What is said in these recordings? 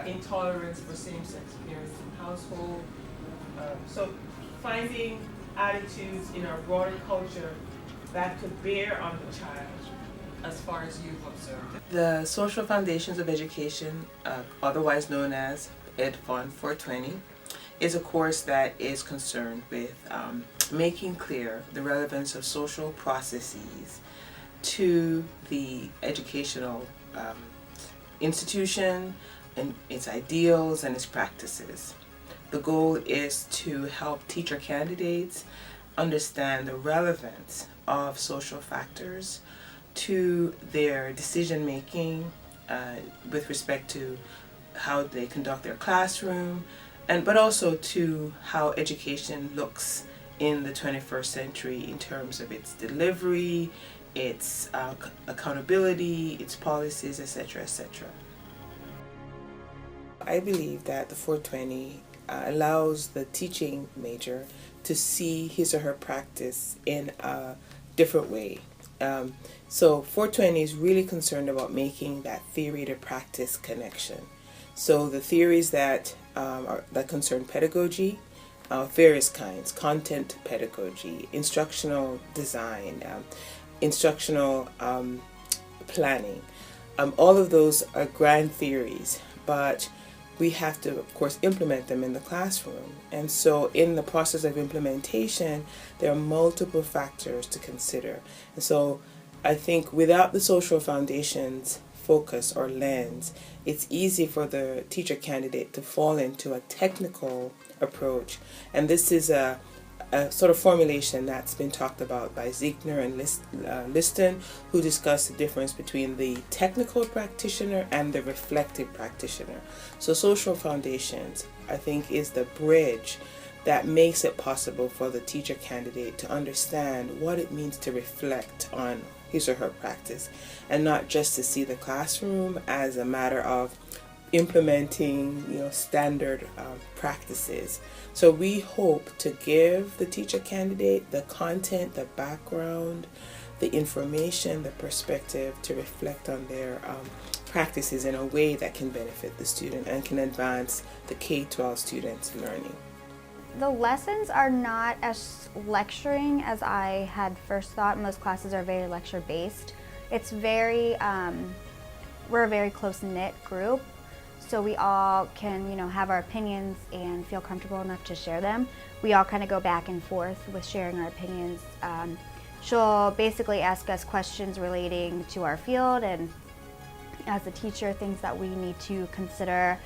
intolerance for same-sex parenting in household. So finding attitudes in our broader culture that could bear on the child as far as you've observed. The Social Foundations of Education, otherwise known as EDFON 420, is a course that is concerned with making clear the relevance of social processes to the educational institution and its ideals and its practices. The goal is to help teacher candidates understand the relevance of social factors to their decision making with respect to how they conduct their classroom, but also to how education looks in the 21st century in terms of its delivery, its accountability, its policies, etc., etc. I believe that the 420 allows the teaching major to see his or her practice in a different way. So 420 is really concerned about making that theory to practice connection. So the theories that concern pedagogy, various kinds: content pedagogy, instructional design, instructional planning. All of those are grand theories, but we have to, of course, implement them in the classroom. And so in the process of implementation, there are multiple factors to consider. And so I think without the social foundations focus or lens, it's easy for the teacher candidate to fall into a technical approach. And this is a sort of formulation that's been talked about by Ziegner and Liston, who discuss the difference between the technical practitioner and the reflective practitioner. So social foundations, I think, is the bridge that makes it possible for the teacher candidate to understand what it means to reflect on his or her practice, and not just to see the classroom as a matter of implementing, standard practices. So we hope to give the teacher candidate the content, the background, the information, the perspective to reflect on their practices in a way that can benefit the student and can advance the K-12 students' learning. The lessons are not as lecturing as I had first thought. Most classes are very lecture based. It's very, we're a very close-knit group, so we all can, have our opinions and feel comfortable enough to share them. We all kind of go back and forth with sharing our opinions. She'll basically ask us questions relating to our field, and as a teacher, things that we need to consider,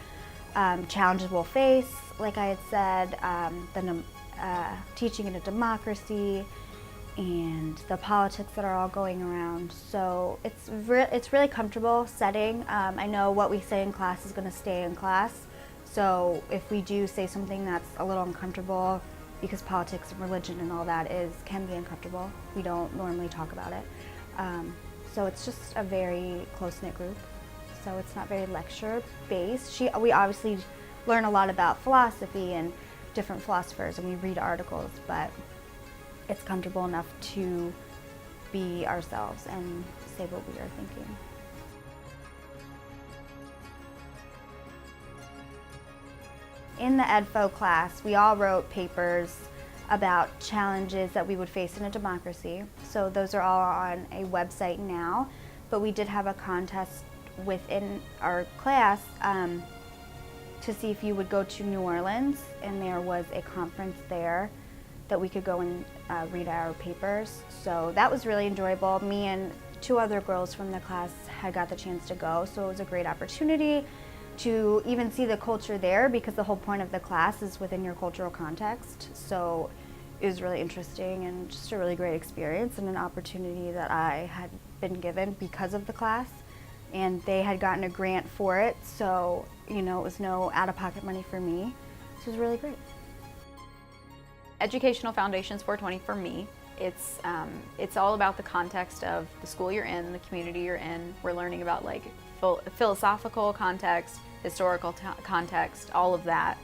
challenges we'll face, like I had said, teaching in a democracy, and the politics that are all going around. So it's really comfortable setting. I know what we say in class is going to stay in class. So if we do say something that's a little uncomfortable, because politics and religion and all that can be uncomfortable, we don't normally talk about it. So it's just a very close-knit group. So it's not very lecture-based. We obviously learn a lot about philosophy and different philosophers, and we read articles, but it's comfortable enough to be ourselves and say what we are thinking. In the EDFO class, we all wrote papers about challenges that we would face in a democracy. So those are all on a website now, but we did have a contest within our class to see if you would go to New Orleans, and there was a conference there that we could go and read our papers. So that was really enjoyable. Me and two other girls from the class had got the chance to go, so it was a great opportunity to even see the culture there, because the whole point of the class is within your cultural context. So it was really interesting and just a really great experience, and an opportunity that I had been given because of the class, and they had gotten a grant for it, so it was no out-of-pocket money for me. So it was really great. Educational Foundations 420 for me, it's all about the context of the school you're in, the community you're in. We're learning about philosophical context, historical context, all of that.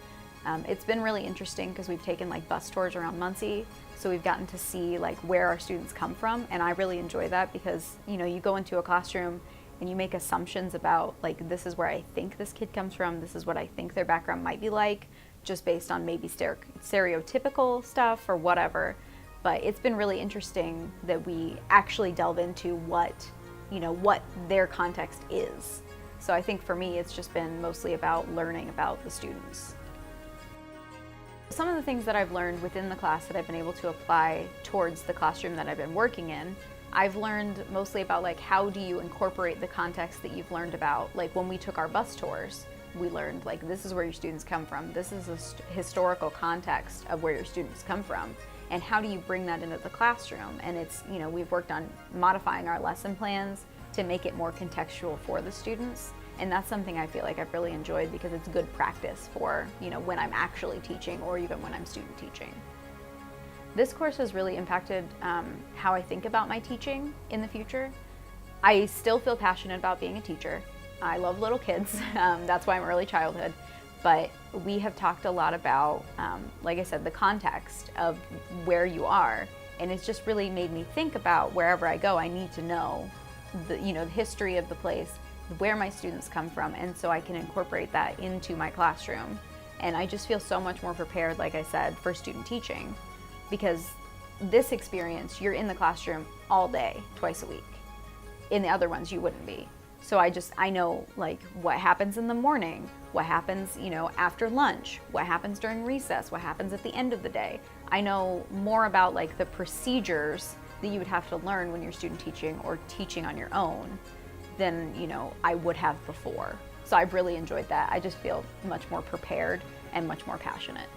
It's been really interesting because we've taken bus tours around Muncie, so we've gotten to see where our students come from, and I really enjoy that because you go into a classroom and you make assumptions about, like, this is where I think this kid comes from, this is what I think their background might be like, just based on maybe stereotypical stuff or whatever. But it's been really interesting that we actually delve into what their context is. So I think for me, it's just been mostly about learning about the students. Some of the things that I've learned within the class that I've been able to apply towards the classroom that I've been working in, I've learned mostly about, like, how do you incorporate the context that you've learned about. Like, when we took our bus tours, we learned, like, this is where your students come from. This is a historical context of where your students come from. And how do you bring that into the classroom? And it's, we've worked on modifying our lesson plans to make it more contextual for the students. And that's something I feel like I've really enjoyed, because it's good practice for, when I'm actually teaching or even when I'm student teaching. This course has really impacted how I think about my teaching in the future. I still feel passionate about being a teacher. I love little kids. That's why I'm early childhood. But we have talked a lot about, like I said, the context of where you are. And it's just really made me think about, wherever I go, I need to know the history of the place, where my students come from, and so I can incorporate that into my classroom. And I just feel so much more prepared, like I said, for student teaching, because this experience, you're in the classroom all day, twice a week. In the other ones, you wouldn't be. So I know, like, what happens in the morning, what happens, after lunch, what happens during recess, what happens at the end of the day. I know more about, like, the procedures that you would have to learn when you're student teaching or teaching on your own than, I would have before. So I've really enjoyed that. I just feel much more prepared and much more passionate.